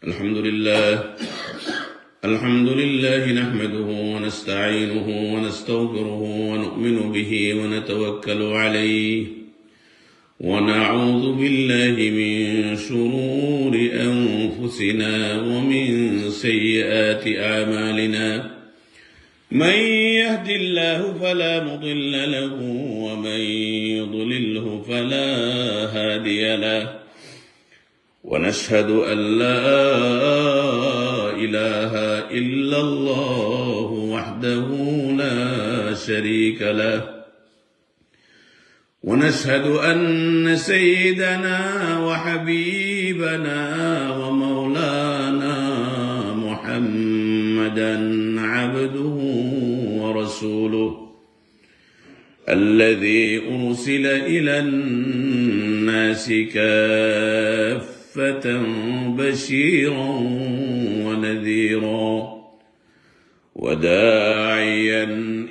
الحمد لله نحمده ونستعينه ونستغفره ونؤمن به ونتوكل عليه ونعوذ بالله من شرور أنفسنا ومن سيئات أعمالنا من يهد الله فلا مضل له ومن يضلله فلا هادي له ونشهد أن لا إله إلا الله وحده لا شريك له ونشهد أن سيدنا وحبيبنا ومولانا محمدا عبده ورسوله الذي أرسل إلى الناس كافة بشيرا ونذيرا وداعيا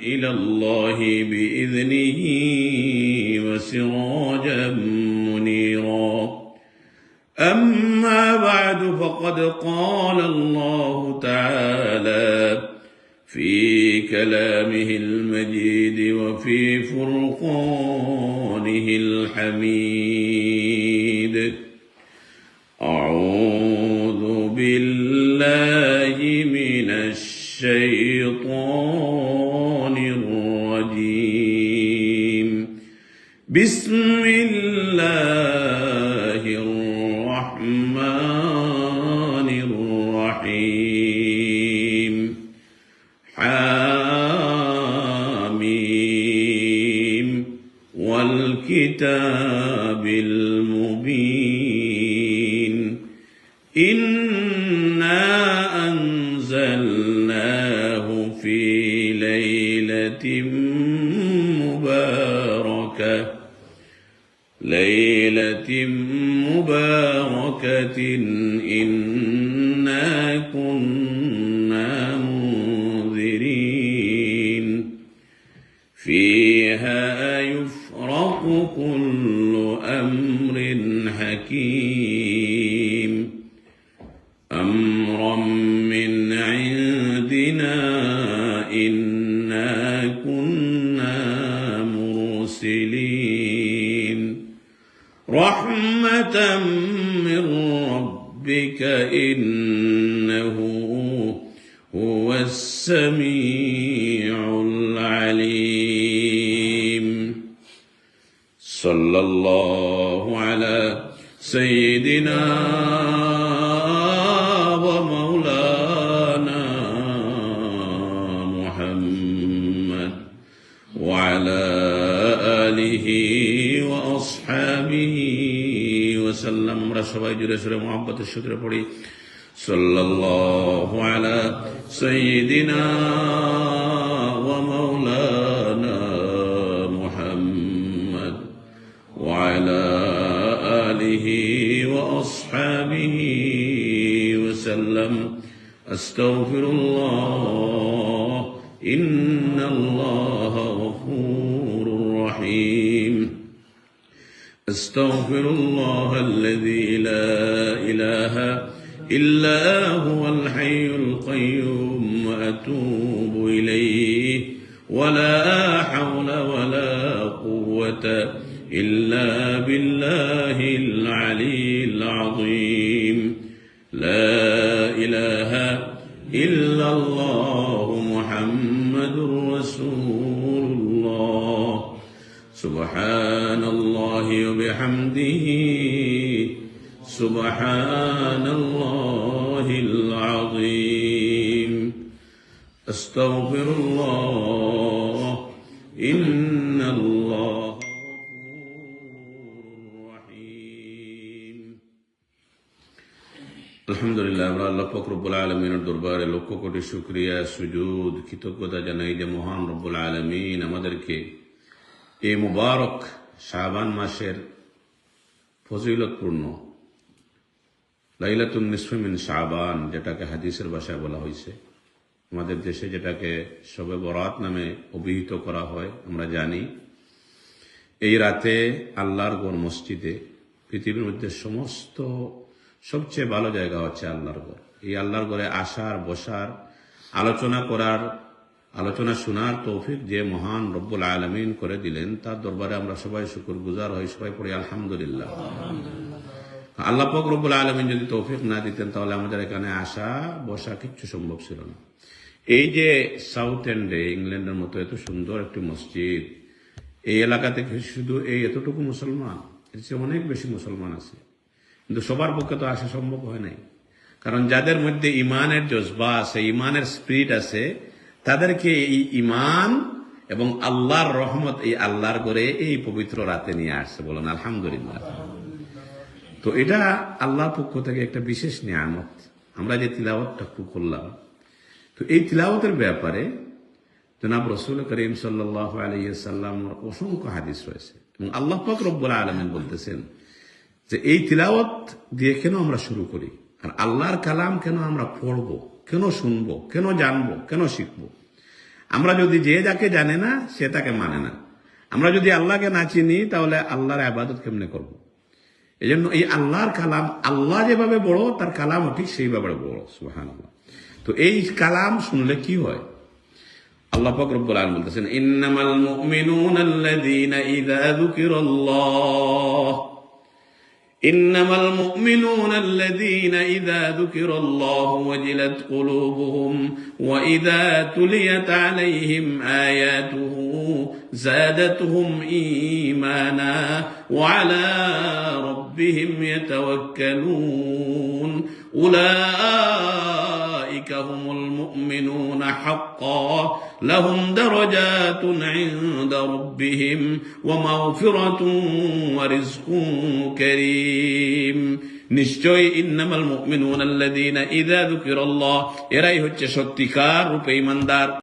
إلى الله بإذنه وسراجا منيرا أما بعد فقد قال الله تعالى في كلامه المجيد وفي فرقانه الحميد أعوذ بالله من الشيطان الرجيم بسم الله الرحمن الرحيم حاميم والكتاب المبين إنا أنزلناه في ليلة مباركة إنا كنا منذرين فيها يفرق كل أمر حكيم أمرا من عندنا إنا كنا مرسلين رحمة من ربك إنه هو السميع العليم صلى الله على سيدنا ومولانا محمد وعلى آله وأصحابه وسلم رسول جرسل محبت الشكر پڑی صلى الله على سيدنا ومولانا محمد وعلى آله وأصحابه وسلم أستغفر الله إن الله غفور رحيم أستغفر الله الذي لا إله إلا هو الحي القيوم وأتوب إليه ولا حول ولا قوة إلا بالله العلي العظيم لا إله إلا الله محمد رسول الله سبحان الله وبحمده سبحان الله العظيم أستغفر الله إن الله আলহামদুলিল্লাহ আমরা আল্লাহ পাক রব্বুল আলামিনের দরবারে লক্ষ কোটি শুকরিয়া সুজুদ কৃতজ্ঞতা জানাই যে মহান রব্বুল আলামিন আমাদেরকে এই মুবারক শাবান মাসের ফজিলতপূর্ণ লাইলাতুন নিসফি মিন শাবান, যেটাকে হাদিসের ভাষায় বলা হয়েছে, আমাদের দেশে যেটাকে শবে বরাত নামে অভিহিত করা হয়, আমরা জানি এই রাতে আল্লাহর ঘর মসজিদে পৃথিবীর মধ্যে সমস্ত সবচেয়ে ভালো জায়গা হচ্ছে আল্লাহর ঘর। এই আল্লাহর ঘরে আসার, বসার, আলোচনা করার, আলোচনা শোনার তৌফিক যে মহান রব্বুল আলামিন করে দিলেন, তার দরবারে আমরা সবাই শুকরগুজার হই, সবাই পড়ি আলহামদুলিল্লাহ। আল্লাহ পাক রব্বুল আলামিন যদি তৌফিক না দিতেন তাহলে আমাদের এখানে আসা, বসা কিচ্ছু সম্ভব ছিল না। এই যে সাউথ এন্ডে, ইংল্যান্ডের মতো এত সুন্দর একটি মসজিদ, এই এলাকা থেকে শুধু এই এতটুকু মুসলমান, এর চেয়ে অনেক বেশি মুসলমান আছে, কিন্তু সবার পক্ষে তো আসা সম্ভব হয় নাই। কারণ যাদের মধ্যে ইমানের জজবা আছে, ইমানের স্পিরিট আছে, তাদেরকে এই ইমান এবং আল্লাহর রহমত এই আল্লাহর করে এই পবিত্র রাতে নিয়ে আসছে। বলেন আলহামদুলিল্লাহ। তো এটা আল্লাহর পক্ষ থেকে একটা বিশেষ নিয়ামত। আমরা যে তিলাওয়াতটা করলাম, তো এই তিলাওয়াতের ব্যাপারে জনাব রাসূল করিম সাল্লাল্লাহু আলাইহি ওয়াসাল্লামের অসংখ্য হাদিস রয়েছে এবং আল্লাহ পাক রব্বুল আলামিন বলতেছেন যে এই তিলাওয়াত দিয়ে কেন আমরা শুরু করি, আর আল্লাহর কালাম কেন আমরা পড়বো, কেন শুনবো, কেন জানবো, কেন শিখবো। আমরা যদি যে যাকে জানে না সে তাকে মানে না, আমরা যদি আল্লাহকে না চিনি তাহলে আল্লাহর ইবাদত কেমনে করবো। এই জন্য এই আল্লাহর কালাম, আল্লাহ যেভাবে বড় তার কালামও ঠিক সেইভাবে বড়। সুবহানাল্লাহ। তো এই কালাম শুনলে কি হয়, আল্লাহ পাক রব্বুল আলামিন বলতেছেন, ইন্নামাল মুমিনুনা আল্লাযীনা ইযা যুকিরাল্লাহ إنما المؤمنون الذين إذا ذكر الله وجلت قلوبهم وإذا تليت عليهم آياته زادتهم إيمانا وعلى ربهم يتوكلون أولئك هم المؤمنون حقا لهم درجات عند ربهم ومغفرة ورزق كريم। নিশ্চয় ইন্নামাল মুমিনুনা আল্লাযীনা ইযা যুকিরাল্লাহ, এরাই হচ্ছে সত্যিকার রূপে ঈমানদার।